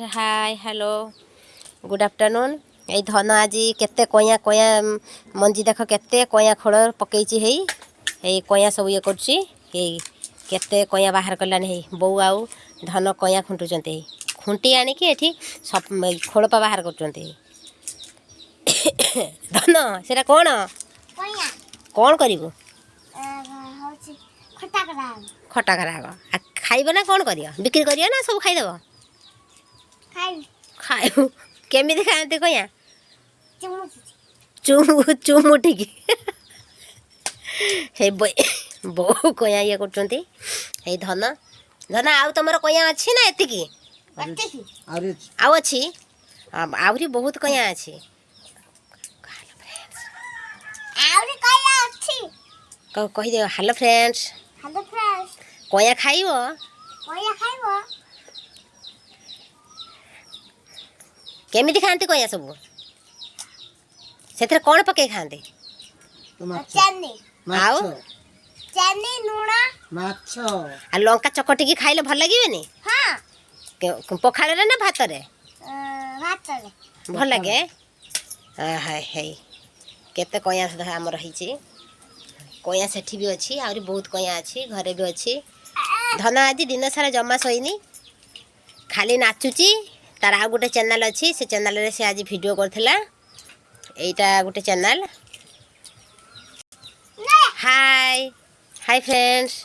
Hi hello good afternoon. ये धन आज केते कया कया मंजी देख केते कया खोल पकई है कया सब ये करते कया बाहर कलानी है बो आउ धन कया खुंटुंट खुंटी आणिकी एठी सब खोलपा बाहर कर धन सेटा कौन कौन कर खटा करा खाइब ना कौन कर बिक्री कर ना सब खाईदेव खाऊ केमी खाते कया चुमुटिकी हे बो कया ये कर धन धन आउ तुम कया अच्छी ना एतिकी आउ अच्छी आहरी बहुत कया अच्छी कहीदे हेलो फ्रेंड्स कया खाइब केमिति खाते कया सब से कौन पकई खाते लंका चकटिकी खाइले भल लगे पखाड़ ना भात भल लगे केते कया आम रही कया सेठी भी अच्छी आहरी बहुत कया अच्छी घरे भी अच्छी धन आज दिन सारा जमा शोनी खाली नाचुची तार आ गोटे चैनल अच्छी से चैनल रे से आज वीडियो करथिला एटा गोटे चैनल हाय हाय फ्रेंड्स